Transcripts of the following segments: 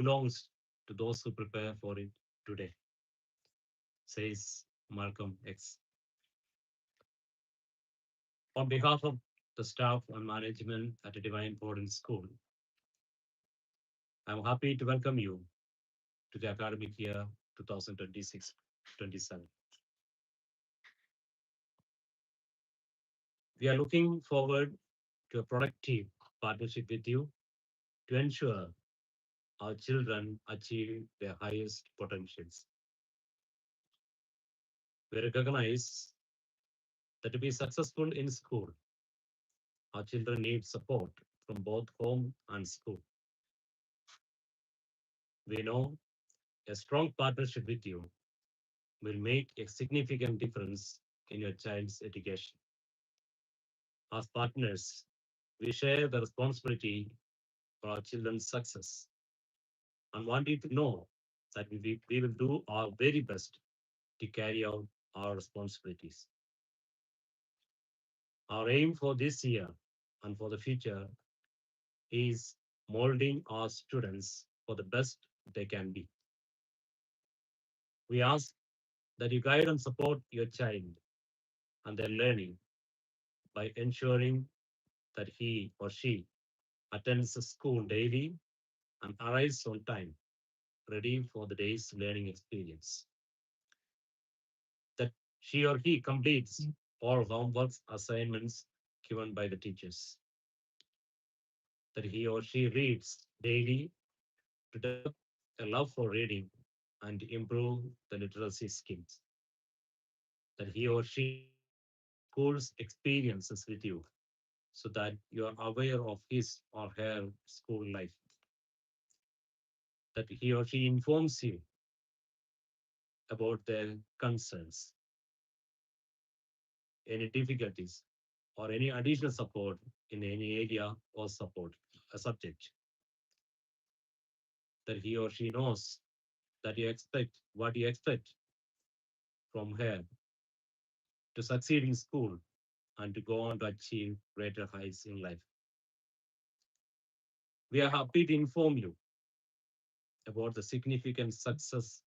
belongs to those who prepare for it today, says Malcolm X. On behalf of the staff and management at a Divine Providence School, I'm happy to welcome you to the academic year 2026-27. We are looking forward to a productive partnership with you to ensure our children achieve their highest potentials. We recognize that to be successful in school, our children need support from both home and school. We know a strong partnership with you will make a significant difference in your child's education. As partners, we share the responsibility for our children's success and want you to know that we will do our very best to carry out our responsibilities. Our aim for this year and for the future is molding our students for the best they can be. We ask that you guide and support your child and their learning by ensuring that he or she attends the school daily and arrives on time, ready for the day's learning experience. That she or he completes all homework assignments given by the teachers. That he or she reads daily to develop a love for reading and improve the literacy skills. That he or she shares school's experiences with you so that you are aware of his or her school life. That he or she informs you about their concerns, any difficulties, or any additional support in any area or support a subject. That he or she knows that you expect what you expect from her to succeed in school and to go on to achieve greater heights in life. We are happy to inform you about the significant success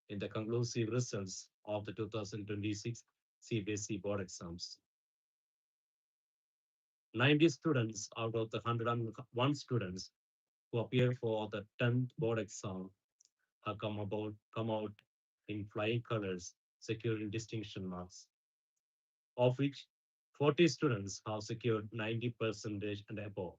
in the conclusive results of the 2026 CBSE board exams. 90 students out of the 101 students who appeared for the 10th board exam have come out in flying colors, securing distinction marks, of which 40 students have secured 90% and above,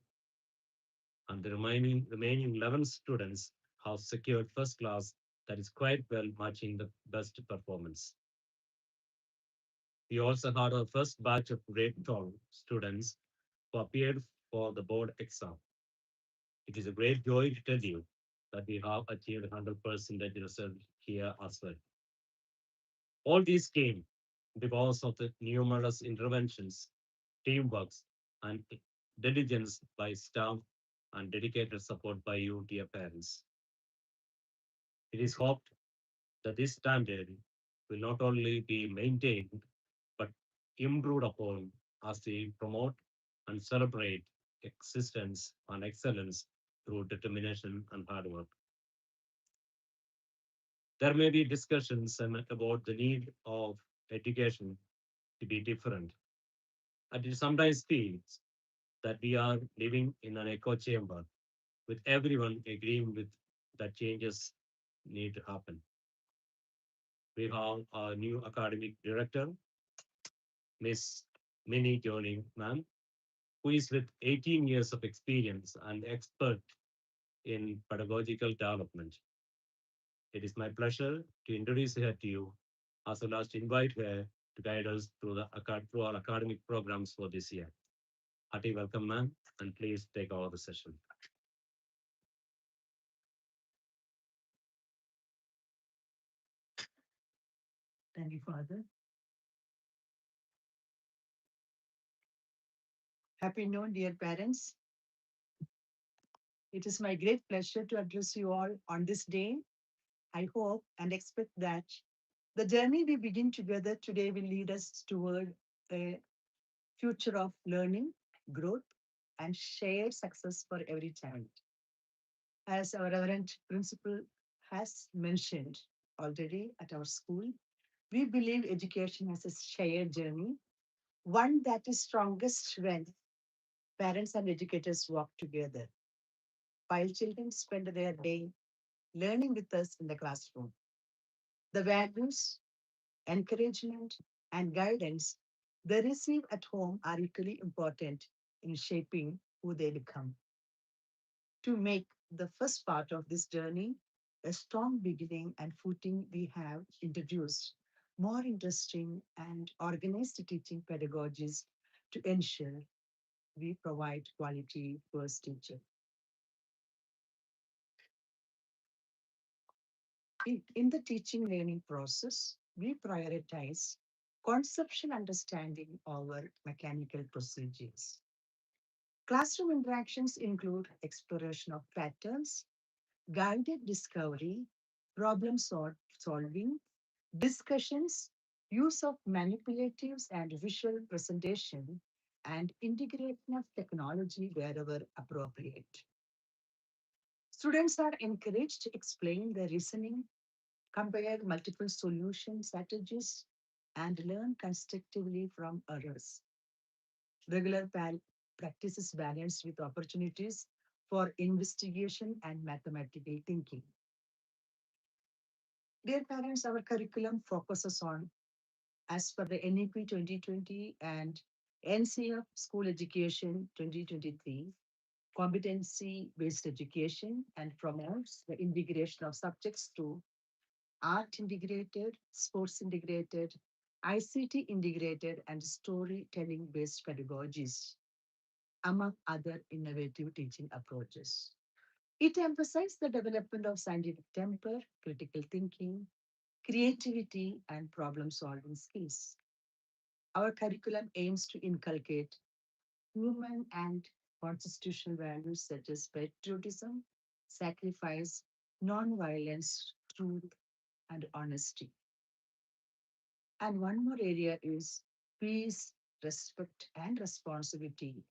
and the remaining 11 students have secured first class, that is quite well matching the best performance. We also had our first batch of grade 12 students who appeared for the board exam. It is a great joy to tell you that we have achieved 100% result here as well. All these came because of the numerous interventions, teamwork, and diligence by staff and dedicated support by you, dear parents. It is hoped that this standard will not only be maintained but improved upon as we promote and celebrate existence and excellence through determination and hard work. There may be discussions about the need of education to be different, and it sometimes feels that we are living in an echo chamber with everyone agreeing with that changes need to happen. We have our new academic director, Miss Minnie Johnny ma'am, who is with 18 years of experience and expert in pedagogical development. It is my pleasure to introduce her to you, as well as to invite her to guide us through our academic programs for this year. Hearty welcome, ma'am, and please take over the session. Thank you, Father. Happy noon, dear parents. It is my great pleasure to address you all on this day. I hope and expect that the journey we begin together today will lead us toward a future of learning, growth, and shared success for every child. As our Reverend Principal has mentioned already at our school, we believe education as a shared journey, one that is strongest when parents and educators work together. While children spend their day learning with us in the classroom, the values, encouragement, and guidance they receive at home are equally important in shaping who they become. To make the first part of this journey a strong beginning and footing, we have introduced more interesting and organized teaching pedagogies to ensure we provide quality first teaching. In the teaching learning process, we prioritize conceptual understanding over mechanical procedures. Classroom interactions include exploration of patterns, guided discovery, solving, discussions, use of manipulatives and visual presentation, and integration of technology wherever appropriate. Students are encouraged to explain their reasoning, compare multiple solution strategies, and learn constructively from errors. Regular practice is balanced with opportunities for investigation and mathematical thinking. Dear parents, our curriculum focuses on, as per the NEP 2020 and NCF School Education 2023, competency based education and promotes the integration of subjects to art integrated, sports integrated, ICT integrated, and storytelling based pedagogies, among other innovative teaching approaches. It emphasizes the development of scientific temper, critical thinking, creativity, and problem solving skills. Our curriculum aims to inculcate human and constitutional values such as patriotism, sacrifice, non-violence, truth, and honesty. And one more area is peace, respect, and responsibility,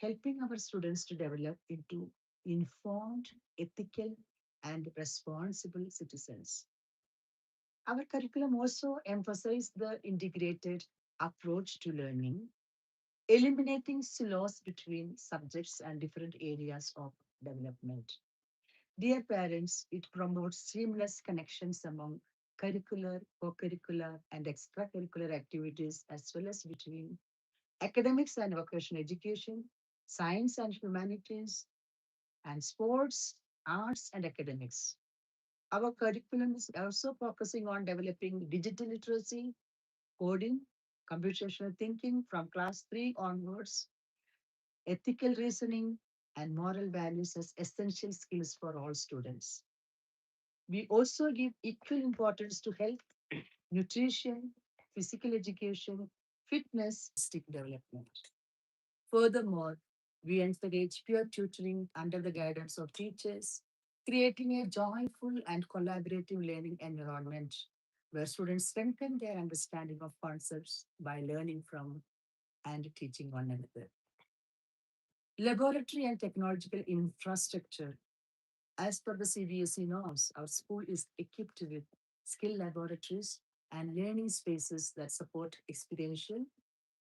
helping our students to develop into informed, ethical, and responsible citizens. Our curriculum also emphasizes the integrated approach to learning, eliminating silos between subjects and different areas of development. Dear parents, it promotes seamless connections among curricular, co-curricular, and extracurricular activities, as well as between academics and vocational education, science and humanities, and sports, arts, and academics. Our curriculum is also focusing on developing digital literacy, coding, computational thinking from class 3 onwards, ethical reasoning, and moral values as essential skills for all students. We also give equal importance to health, nutrition, physical education, fitness, stick development. Furthermore, we encourage peer tutoring under the guidance of teachers, creating a joyful and collaborative learning environment where students strengthen their understanding of concepts by learning from and teaching one another. Laboratory and technological infrastructure. As per the CBSE norms, our school is equipped with skill laboratories and learning spaces that support experiential,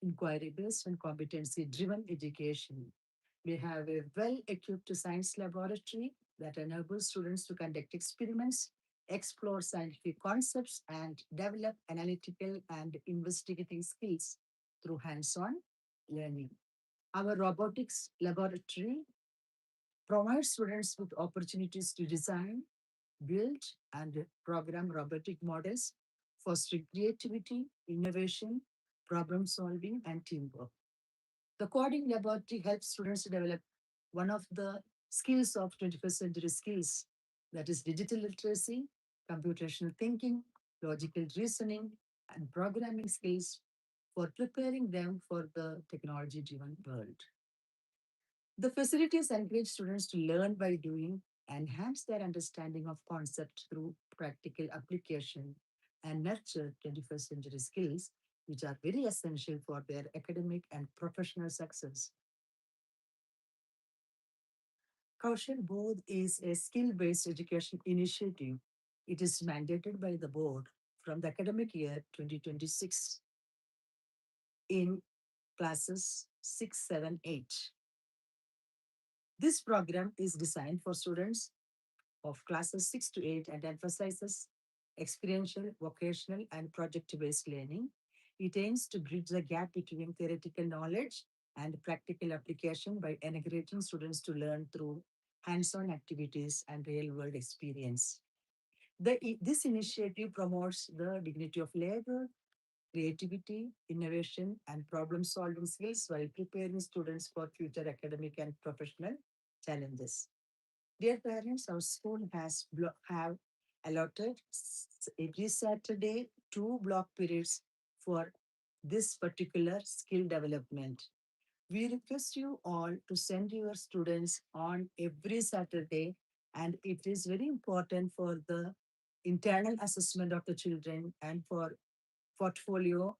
inquiry based, and competency driven education. We have a well equipped science laboratory that enables students to conduct experiments, explore scientific concepts, and develop analytical and investigating skills through hands on learning. Our robotics laboratory provides students with opportunities to design, build, and program robotic models, fostering creativity, innovation, problem solving, and teamwork. The coding laboratory helps students to develop one of the skills of 21st century skills, that is digital literacy, computational thinking, logical reasoning, and programming skills for preparing them for the technology driven world. The facilities encourage students to learn by doing, enhance their understanding of concept through practical application, and nurture 21st century skills, which are very essential for their academic and professional success. Kaushal Bodh is a skill based education initiative. It is mandated by the board from the academic year 2026 in classes 6, 7, 8. This program is designed for students of classes 6 to 8 and emphasizes experiential, vocational, and project based learning. It aims to bridge the gap between theoretical knowledge and practical application by encouraging students to learn through hands on activities and real world experience. This initiative promotes the dignity of labor, creativity, innovation, and problem solving skills while preparing students for future academic and professional challenges. Dear parents, our school have allotted every Saturday two block periods for this particular skill development. We request you all to send your students on every Saturday, and it is very important for the internal assessment of the children and for portfolio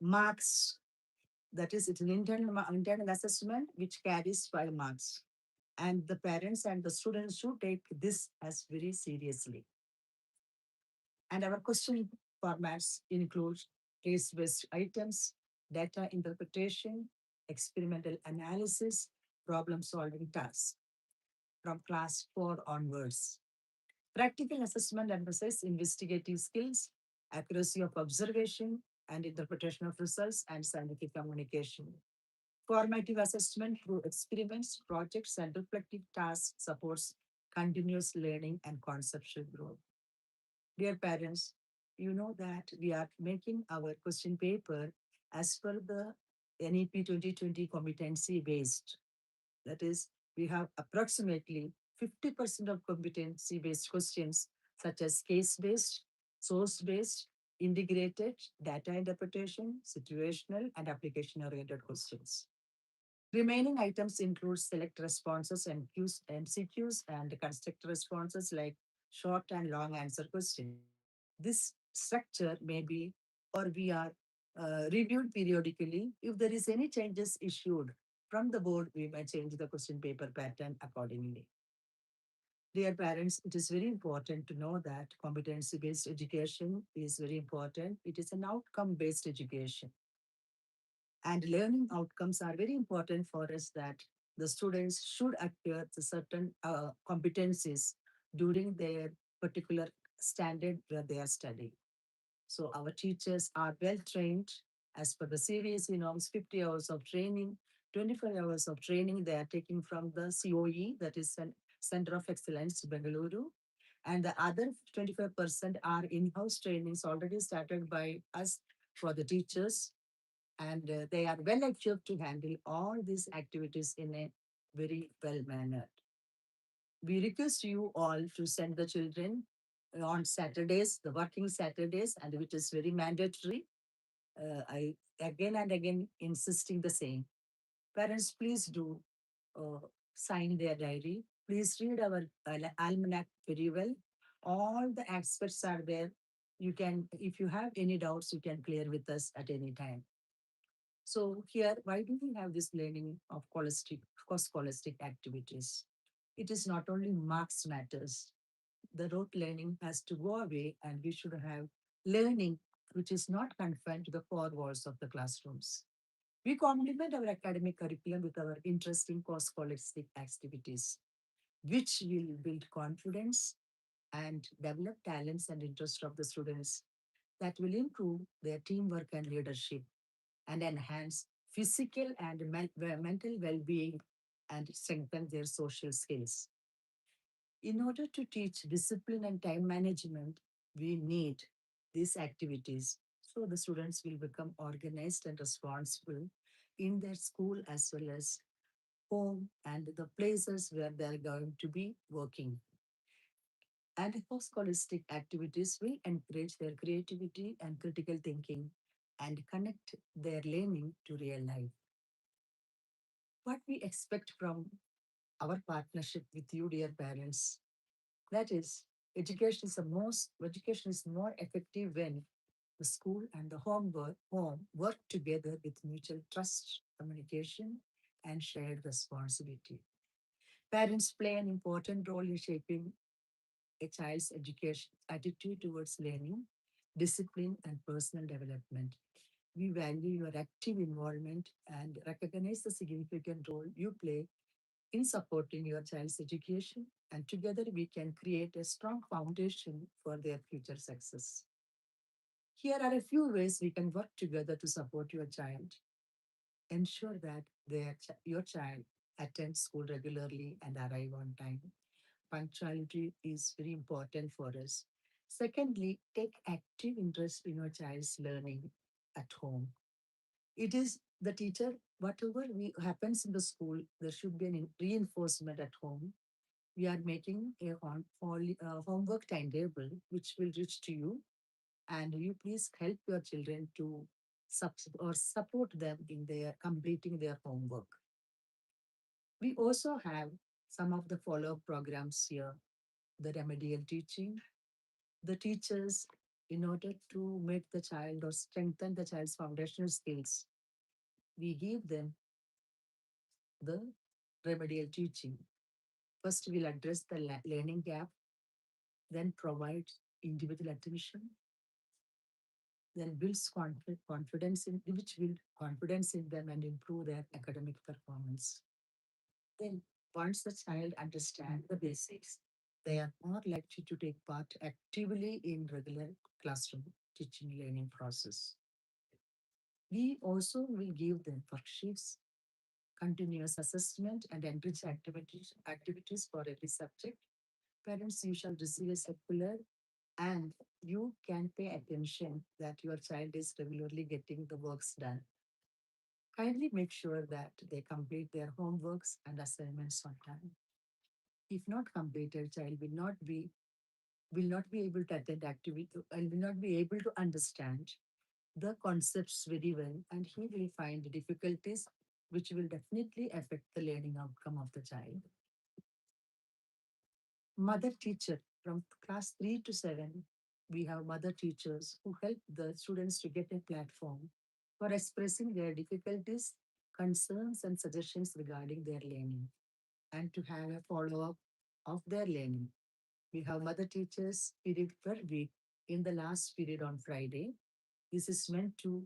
marks. That is, it's an internal assessment which carries 5 marks, and the parents and the students should take this as very seriously. And our question formats include case-based items, data interpretation, experimental analysis, problem-solving tasks from class 4 onwards. Practical assessment emphasizes investigative skills, accuracy of observation, and interpretation of results and scientific communication. Formative assessment through experiments, projects, and reflective tasks supports continuous learning and conceptual growth. Dear parents, you know that we are making our question paper as per the NEP 2020 competency based. That is, we have approximately 50% of competency based questions, such as case based, source based, integrated, data interpretation, situational, and application oriented questions. Remaining items include select responses and Qs, MCQs, and construct responses like short and long answer questions. This structure may be or we are reviewed periodically. If there is any changes issued from the board, we may change the question paper pattern accordingly. Dear parents, it is very important to know that competency based education is very important. It is an outcome based education, and learning outcomes are very important for us, that the students should acquire the certain competencies during their particular standard where they are studying. So our teachers are well trained as per the CBSE norms, 50 hours of training, 25 hours of training they are taking from the COE, that is Center of Excellence, Bangalore. And the other 25% are in-house trainings already started by us for the teachers, and they are well equipped to handle all these activities in a very well manner. We request you all to send the children on Saturdays, the working Saturdays, and which is very mandatory. I again and again insisting the same. Parents, please do uh, sign their diary. Please read our almanac very well. All the aspects are there. You can, if you have any doubts, you can clear with us at any time. So here, why do we have this learning of scholastic activities? It is not only marks matters. The rote learning has to go away, and we should have learning which is not confined to the four walls of the classrooms. We complement our academic curriculum with our interesting scholastic activities, which will build confidence and develop talents and interest of the students, that will improve their teamwork and leadership and enhance physical and mental well-being and strengthen their social skills. In order to teach discipline and time management, we need these activities so the students will become organized and responsible in their school as well as home and the places where they are going to be working. And scholastic activities will encourage their creativity and critical thinking and connect their learning to real life. What we expect from our partnership with you, dear parents, that is, education is more effective when the school and the home work together with mutual trust, communication, and shared responsibility. Parents play an important role in shaping a child's education attitude towards learning, discipline, and personal development. We value your active involvement and recognize the significant role you play in supporting your child's education, and together we can create a strong foundation for their future success. Here are a few ways we can work together to support your child. Ensure that your child attends school regularly and arrive on time. Punctuality is very important for us. Secondly, take active interest in your child's learning at home. It is the teacher, whatever happens in the school, there should be an reinforcement at home. We are making a homework timetable which will reach to you, and you please help your children to support them in their completing their homework. We also have some of the follow-up programs here, the remedial teaching, the teachers, in order to make the child or strengthen the child's foundational skills, we give them the remedial teaching. First, we'll address the learning gap, then provide individual attention, then builds confidence in which build confidence in them and improve their academic performance. Then, once the child understands the basics, they are more likely to take part actively in regular classroom teaching learning process. We also will give them worksheets, continuous assessment, and enrich activities for every subject. Parents, you shall receive a circular and you can pay attention that your child is regularly getting the works done. Kindly make sure that they complete their homeworks and assignments on time. If not completed, child will not be able to attend activity and will not be able to understand the concepts very well, and he will find difficulties which will definitely affect the learning outcome of the child. Mother teacher from class 3 to 7, we have mother teachers who help the students to get a platform for expressing their difficulties, concerns, and suggestions regarding their learning, and to have a follow up of their learning. We have mother teachers period per week in the last period on Friday. This is meant to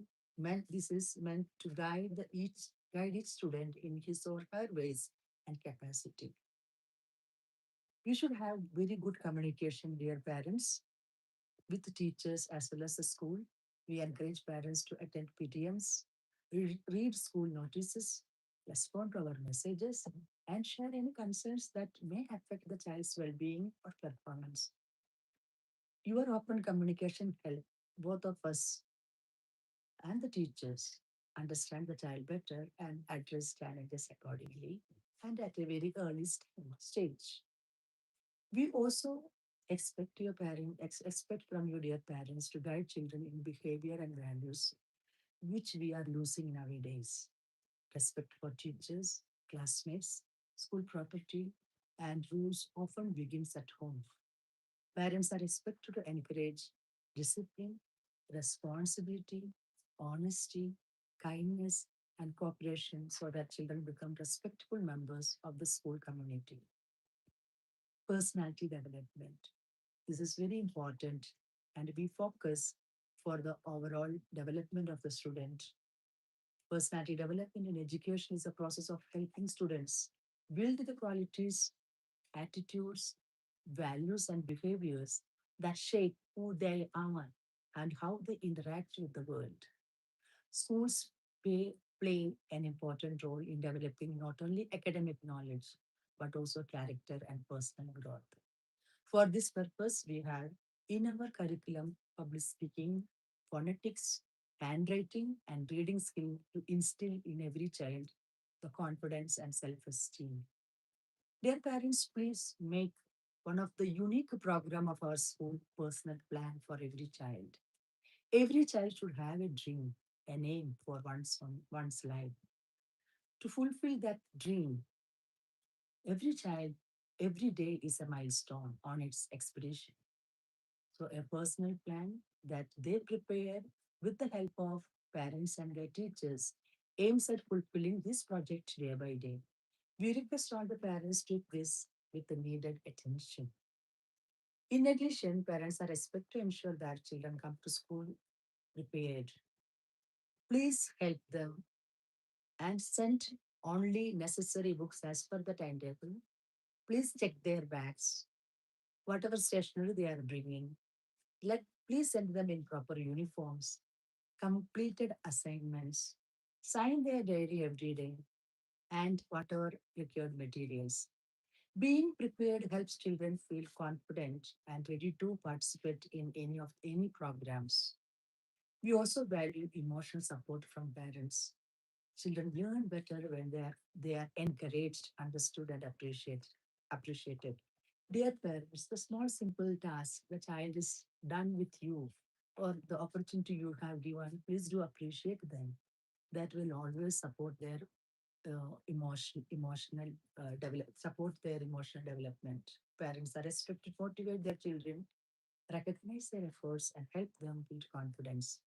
guide each student in his or her ways and capacity. You should have very good communication, dear parents, with the teachers as well as the school. We encourage parents to attend PTMs, read school notices, respond to our messages, and share any concerns that may affect the child's well-being or performance. Your open communication help both of us and the teachers understand the child better and address challenges accordingly and at a very early stage. We also expect from you, dear parents, to guide children in behavior and values, which we are losing nowadays. Respect for teachers, classmates, school property, and rules often begins at home. Parents are expected to encourage discipline, responsibility, honesty, kindness, and cooperation so that children become respectful members of the school community. Personality development. This is very important, and we focus for the overall development of the student. Personality development in education is a process of helping students build the qualities, attitudes, values, and behaviors that shape who they are and how they interact with the world. Schools play an important role in developing not only academic knowledge, but also character and personal growth. For this purpose, we have in our curriculum public speaking, phonetics, handwriting, and reading skill to instill in every child the confidence and self-esteem. Dear parents, please make one of the unique program of our school personal plan for every child. Every child should have a dream, an aim for one's life. To fulfill that dream, every child, every day is a milestone on its expedition. So, a personal plan that they prepare with the help of parents and their teachers aims at fulfilling this project day by day. We request all the parents to this with the needed attention. In addition, parents are expected to ensure that children come to school prepared. Please help them and send only necessary books as per the timetable. Please check their bags, whatever stationery they are bringing. Please send them in proper uniforms, completed assignments, sign their diary every day, and whatever required materials. Being prepared helps children feel confident and ready to participate in any programs. We also value emotional support from parents. Children learn better when they are encouraged, understood, and appreciated. Dear parents, the small simple task the child is done with you or the opportunity you have given, please do appreciate them. That will always support their emotional support their emotional development. Parents are expected to motivate their children, recognize their efforts, and help them build confidence,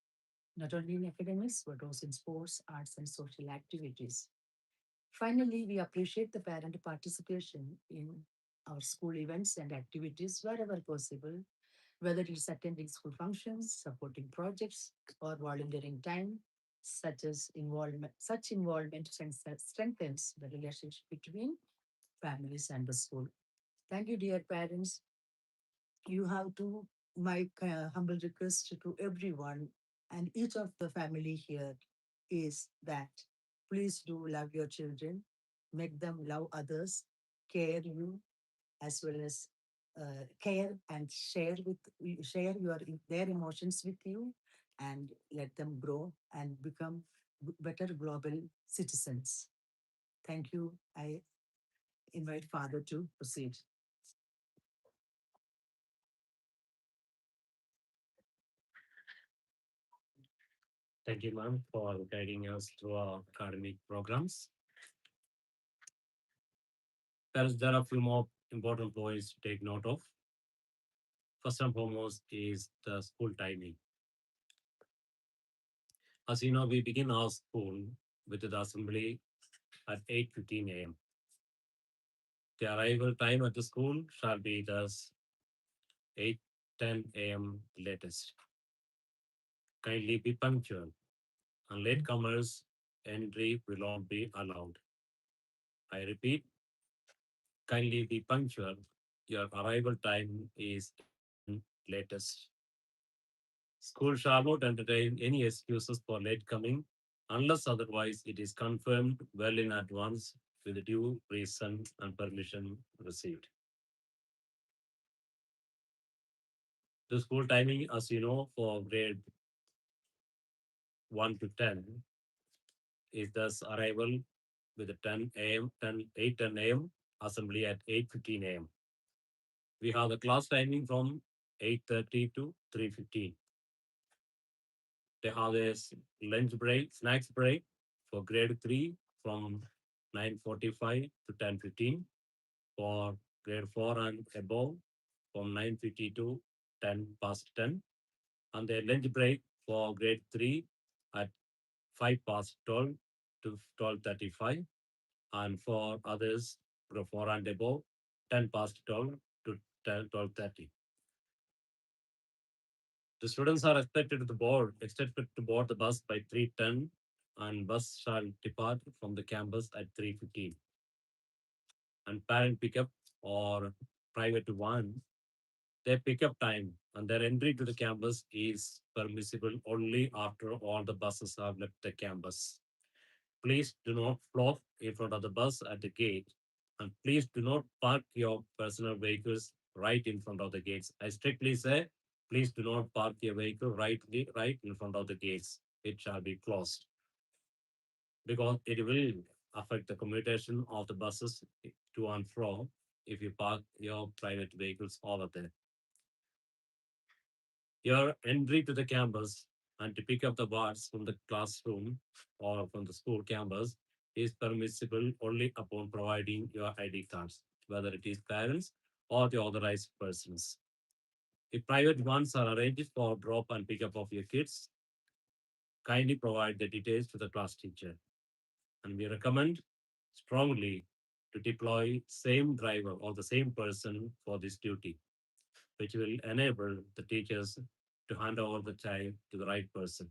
not only in academics, but also in sports, arts, and social activities. Finally, we appreciate the parent participation in our school events and activities wherever possible, whether it's attending school functions, supporting projects, or volunteering time. Such involvement strengthens the relationship between families and the school. Thank you, dear parents. You have to my humble request to everyone and each of the family here is that please do love your children, make them love others, care you as well as care and share their emotions with you and let them grow and become better global citizens. Thank you. I invite father to proceed. Thank you, ma'am, for guiding us through our academic programs. There are a few more important points to take note of. First and foremost is the school timing. As you know, we begin our school with the assembly at 8:15 a.m. The arrival time at the school shall be thus 8:10 a.m. latest. Kindly be punctual, and latecomers entry will not be allowed. I repeat, kindly be punctual. Your arrival time is 8:10 latest. School shall not entertain any excuses for late coming unless otherwise it is confirmed well in advance with due reason and permission received. The school timing, as you know, for grade 1 to 10 is thus arrival with the 10 a.m., 10, 8:10 a.m., assembly at 8:15 a.m. We have the class timing from 8:30 to 3:15. They have this lunch break, snacks break for grade 3 from 9:45 to 10:15. For grade 4 and above from 9:50 to 10 past 10. And their lunch break for grade 3 at 5 past 12 to 12:35. And for others, grade 4 and above, 10 past 12 to 12:30. The students are expected to board the bus by 3:10 and bus shall depart from the campus at 3:15. And parent pickup or private van, their pickup time and their entry to the campus is permissible only after all the buses have left the campus. Please do not flock in front of the bus at the gate and please do not park your personal vehicles right in front of the gates. I strictly say, please do not park your vehicle right in front of the gates. It shall be closed because it will affect the commutation of the buses to and fro if you park your private vehicles over there. Your entry to the campus and to pick up the wards from the classroom or from the school campus is permissible only upon providing your ID cards, whether it is parents or the authorized persons. If private ones are arranged for drop and pickup of your kids, kindly provide the details to the class teacher. And we recommend strongly to deploy same driver or the same person for this duty, which will enable the teachers to hand over the child to the right person.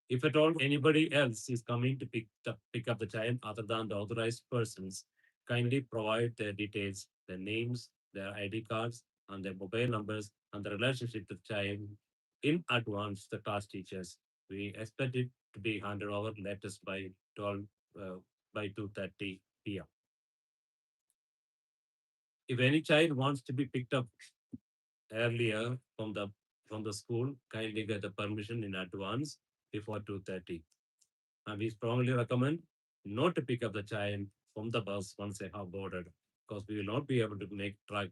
If at all anybody else is coming to pick up the child other than the authorized persons, kindly provide their details, their names, their ID cards, and their mobile numbers and the relationship with the child in advance to the class teachers. We expect it to be handed over latest by 12 uh, by 2:30 p.m. If any child wants to be picked up earlier from the school, kindly get the permission in advance before 2:30. And we strongly recommend not to pick up the child from the bus once they have boarded, because we will not be able to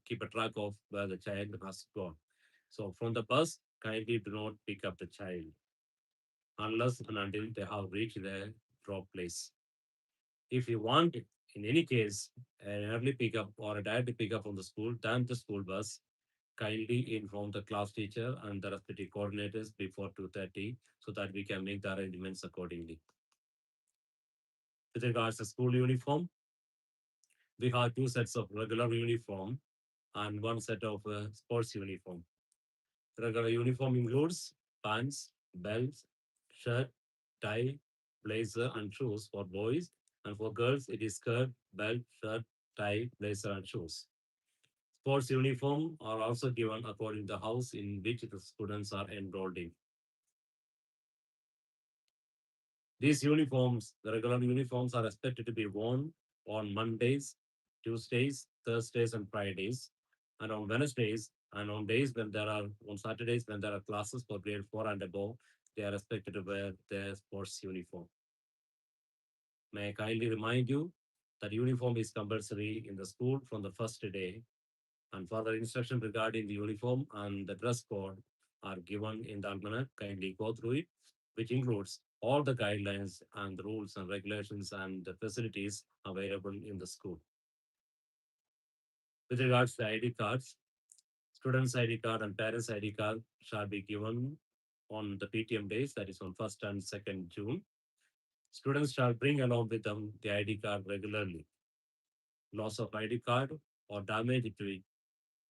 keep a track of where the child has gone. So from the bus, kindly do not pick up the child unless and until they have reached their drop place. If you want, in any case, an early pickup or a direct pickup from the school, than the school bus, kindly inform the class teacher and the respective coordinators before 2:30 so that we can make the arrangements accordingly. With regards to school uniform, we have two sets of regular uniform and one set of sports uniform. Regular uniform includes pants, belts, shirt, tie, blazer, and shoes for boys, and for girls, it is skirt, belt, shirt, tie, blazer, and shoes. Sports uniform are also given according to the house in which the students are enrolled in. These uniforms, the regular uniforms, are expected to be worn on Mondays, Tuesdays, Thursdays, and Fridays, and on Wednesdays, and on Saturdays when there are classes for grade 4 and above, they are expected to wear their sports uniform. May I kindly remind you that uniform is compulsory in the school from the first day, and further instruction regarding the uniform and the dress code are given in the almanac. Kindly go through it, which includes all the guidelines and the rules and regulations and the facilities available in the school. With regards to ID cards, students' ID card and parents' ID card shall be given on the PTM days, that is on 1st and 2nd June. Students shall bring along with them the ID card regularly. Loss of ID card or damage to it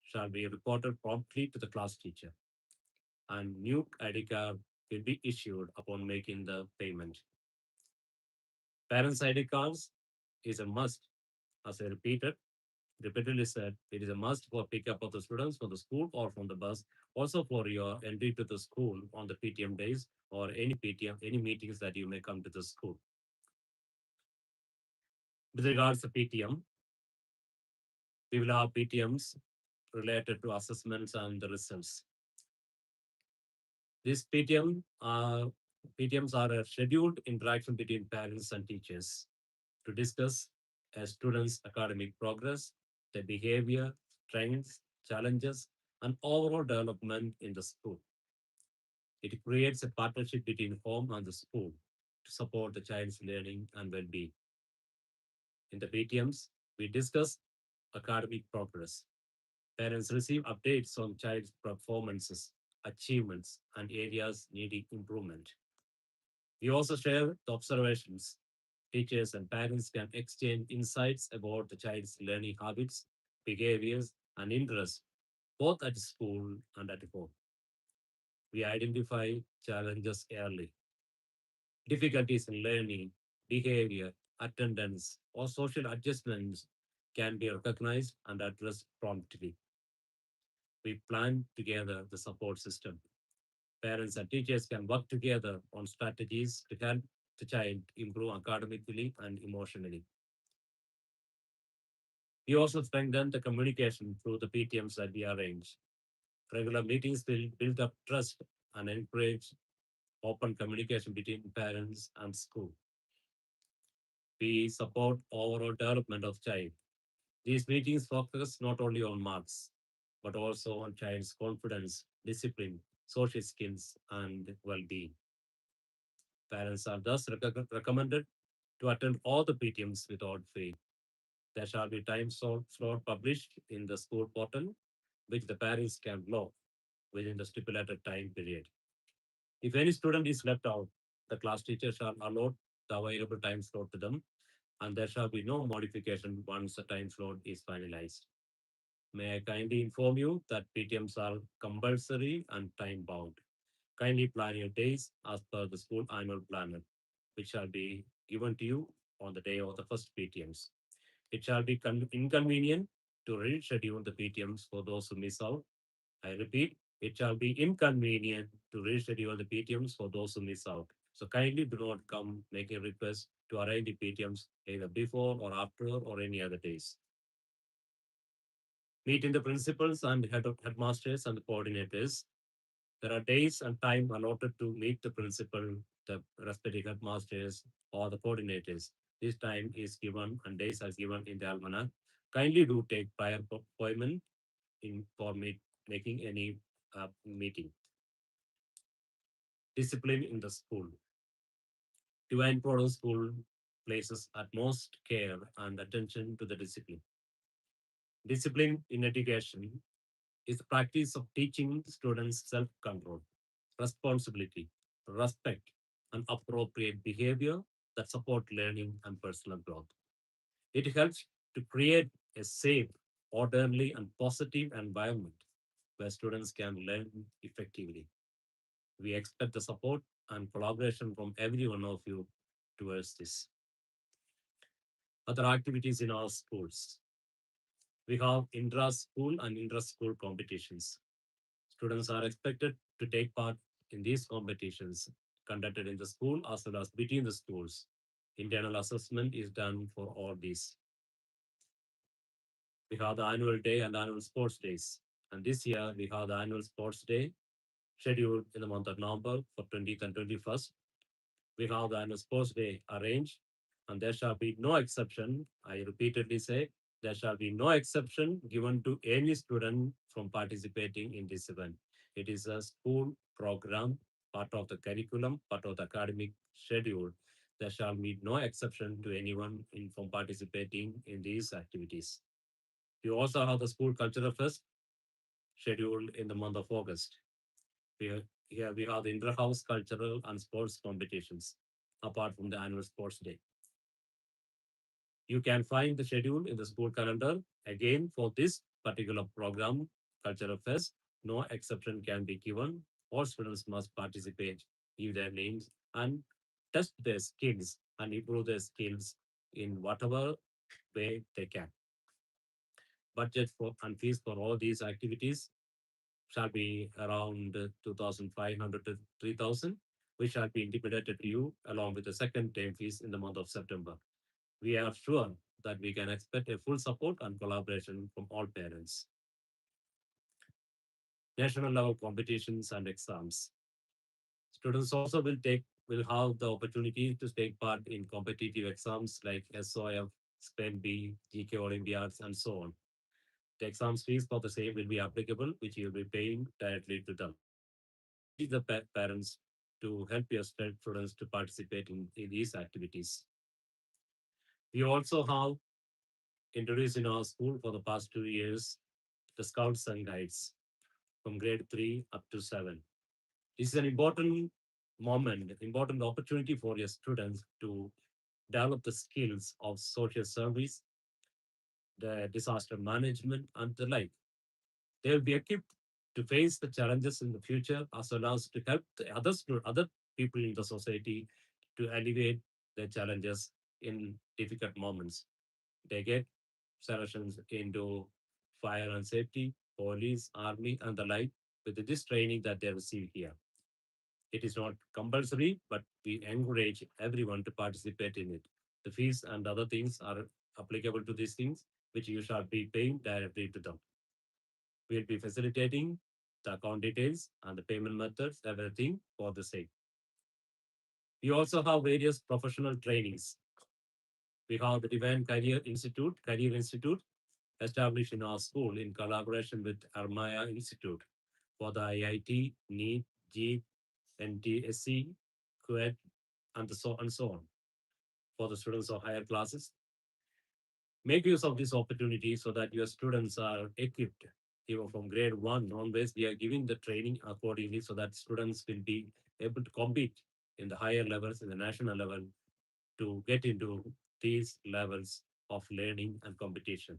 shall be reported promptly to the class teacher, and new ID card will be issued upon making the payment. Parents' ID cards is a must, as I repeatedly said, it is a must for pickup of the students from the school or from the bus, also for your entry to the school on the PTM days or any PTM, any meetings that you may come to the school. With regards to PTM, we will have PTMs related to assessments and the results. These PTMs are a scheduled interaction between parents and teachers to discuss a student's academic progress, their behavior, strengths, challenges, and overall development in the school. It creates a partnership between home and the school to support the child's learning and well-being. In the PTMs, we discuss academic progress. Parents receive updates on child's performances, achievements, and areas needing improvement. We also share the observations. Teachers and parents can exchange insights about the child's learning habits, behaviors, and interests, both at school and at home. We identify challenges early. Difficulties in learning, behavior, attendance, or social adjustments can be recognized and addressed promptly. We plan together the support system. Parents and teachers can work together on strategies to help the child improve academically and emotionally. We also strengthen the communication through the PTMs that we arrange. Regular meetings will build up trust and encourage open communication between parents and school. We support overall development of child. These meetings focus not only on marks, but also on child's confidence, discipline, social skills, and well-being. Parents are thus recommended to attend all the PTMs without fail. There shall be slot published in the school portal, which the parents can block within the stipulated time period. If any student is left out, the class teacher shall allot the available time slot to them, and there shall be no modification once the time slot is finalized. May I kindly inform you that PTMs are compulsory and time bound. Kindly plan your days as per the school annual planner, which shall be given to you on the day of the first PTMs. It shall be inconvenient to reschedule the PTMs for those who miss out. I repeat, it shall be inconvenient to reschedule the PTMs for those who miss out. So kindly do not come make a request to arrange the PTMs either before or after or any other days. Meeting the principals and headmasters and the coordinators. There are days and time allotted to meet the principal, the respective headmasters, or the coordinators. This time is given and days are given in the almanac. Kindly do take prior appointment in for making any meeting. Discipline in the school. Divine Providence School places utmost care and attention to the discipline. Discipline in education is the practice of teaching students self control, responsibility, respect, and appropriate behavior that support learning and personal growth. It helps to create a safe, orderly, and positive environment where students can learn effectively. We expect the support and collaboration from every one of you towards this. Other activities in our schools. We have intra-school and inter-school competitions. Students are expected to take part in these competitions conducted in the school as well as between the schools. Internal assessment is done for all these. We have the annual day and annual sports days. And this year we have the annual sports day scheduled in the month of November for 20th and 21st. We have the annual sports day arranged, and there shall be no exception. I repeatedly say there shall be no exception given to any student from participating in this event. It is a school program, part of the curriculum, part of the academic schedule. There shall be no exception to anyone from participating in these activities. We also have the school cultural fest scheduled in the month of August. Here we have the inter-house cultural and sports competitions, apart from the annual sports day. You can find the schedule in the school calendar. Again, for this particular program, Cultural Fest, no exception can be given. All students must participate, give their names, and test their skills and improve their skills in whatever way they can. Budget for and fees for all these activities shall be around 2,500 to 3,000, which shall be intimidated to you along with the second term fees in the month of September. We are sure that we can expect a full support and collaboration from all parents. National level competitions and exams. Students also will have the opportunity to take part in competitive exams like SOF, SPEN B, GK Olympiads, and so on. The exams fees for the same will be applicable, which you will be paying directly to them. Engage the parents to help your students to participate in these activities. We also have introduced in our school for the past 2 years the Scouts and Guides from grade 3 up to 7. This is an important moment, important opportunity for your students to develop the skills of social service, the disaster management, and the like. They will be equipped to face the challenges in the future as well as to help the other people in the society to alleviate their challenges in difficult moments. They get selections into fire and safety, police, army, and the like with this training that they receive here. It is not compulsory, but we encourage everyone to participate in it. The fees and other things are applicable to these things, which you shall be paying directly to them. We'll be facilitating the account details and the payment methods, everything for the sake. We also have various professional trainings. We have the Divine Career Institute, established in our school in collaboration with Armaya Institute for the IIT, NEET, JEET, NTSC, QED, and so on for the students of higher classes. Make use of this opportunity so that your students are equipped. Even from grade 1 onwards, we are giving the training accordingly so that students will be able to compete in the higher levels, in the national level, to get into these levels of learning and competition.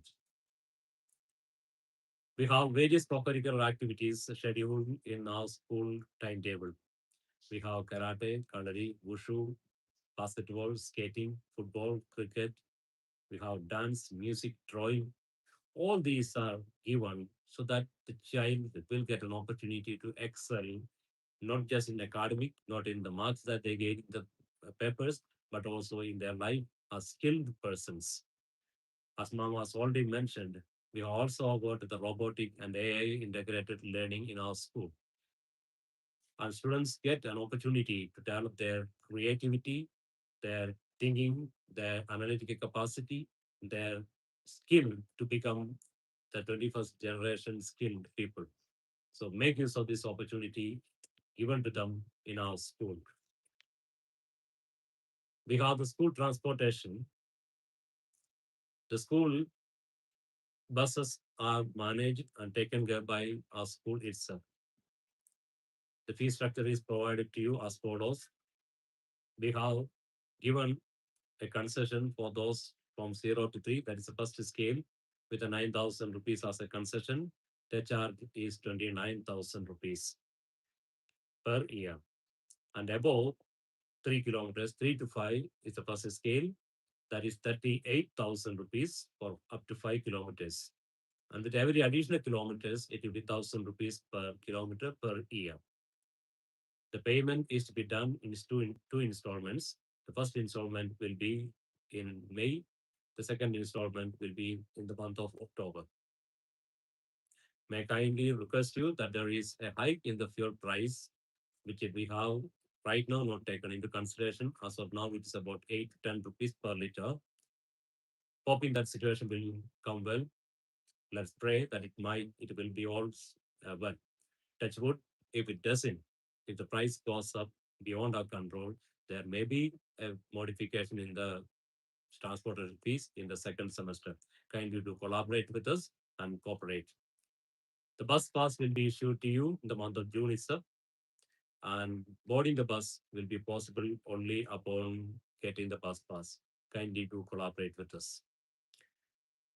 We have various co-curricular activities scheduled in our school timetable. We have karate, kalari, wushu, basketball, skating, football, cricket. We have dance, music, drawing. All these are given so that the child will get an opportunity to excel, not just in academic, not in the marks that they get in the papers, but also in their life as skilled persons. As Mama has already mentioned, we also got the robotic and AI integrated learning in our school. And students get an opportunity to develop their creativity, their thinking, their analytical capacity, their skill to become the 21st generation skilled people. So make use of this opportunity given to them in our school. We have the school transportation. The school buses are managed and taken care by our school itself. The fee structure is provided to you as follows. We have given a concession for those from 0 to 3, that is the first scale, with a 9,000 rupees as a concession. The charge is 29,000 rupees per year. And above 3 kilometers, 3 to 5 is the first scale, that is 38,000 rupees for up to 5 kilometers. And with every additional kilometers, it will be 1,000 rupees per kilometer per year. The payment is to be done in two installments. The first installment will be in May. The second installment will be in the month of October. May I kindly request you that there is a hike in the fuel price, which we have right now not taken into consideration. As of now, it is about 8 to 10 rupees per liter. Hoping that situation will come well. Let's pray that it will be all well. Touch wood. If it doesn't, if the price goes up beyond our control, there may be a modification in the transportation fees in the second semester. Kindly to collaborate with us and cooperate. The bus pass will be issued to you in the month of June itself, and boarding the bus will be possible only upon getting the bus pass. Kindly to collaborate with us.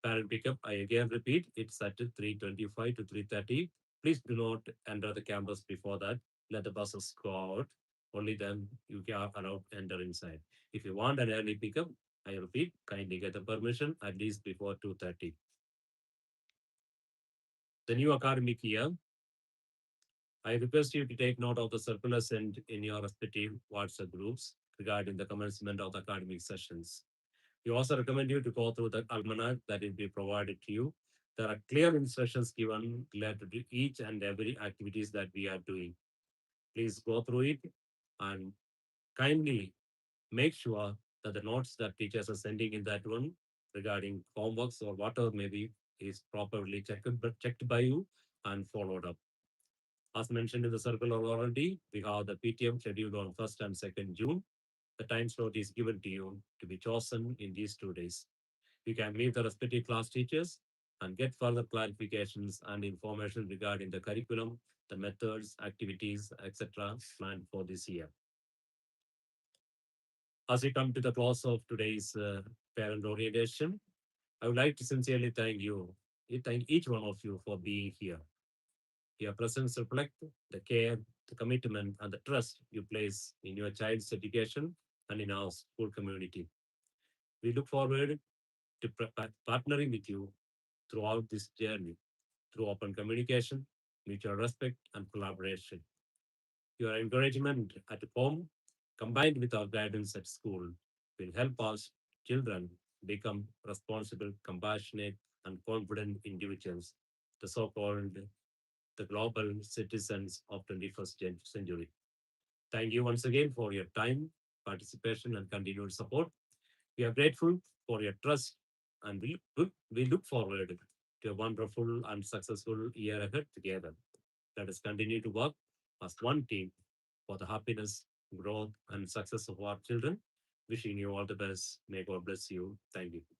Parent pickup, I again repeat, it's at 3:25 to 3:30. Please do not enter the campus before that. Let the buses go out. Only then you are allowed to enter inside. If you want an early pickup, I repeat, kindly get the permission at least before 2:30. The new academic year, I request you to take note of the circular sent in your respective WhatsApp groups regarding the commencement of the academic sessions. We also recommend you to go through the almanac that will be provided to you. There are clear instructions given related to each and every activities that we are doing. Please go through it and kindly make sure that the notes that teachers are sending in that one regarding homeworks or whatever maybe is properly checked by you and followed up. As mentioned in the circular already, we have the PTM scheduled on 1st and 2nd June. The time slot is given to you to be chosen in these 2 days. You can meet the respective class teachers and get further clarifications and information regarding the curriculum, the methods, activities, etc. planned for this year. As we come to the close of today's parent orientation, I would like to sincerely thank you, thank each one of you for being here. Your presence reflects the care, the commitment, and the trust you place in your child's education and in our school community. We look forward to partnering with you throughout this journey through open communication, mutual respect, and collaboration. Your encouragement at home, combined with our guidance at school, will help us children become responsible, compassionate, and confident individuals, the so-called the global citizens of 21st century. Thank you once again for your time, participation, and continued support. We are grateful for your trust, and we look forward to a wonderful and successful year ahead together. Let us continue to work as one team for the happiness, growth, and success of our children. Wishing you all the best. May God bless you. Thank you.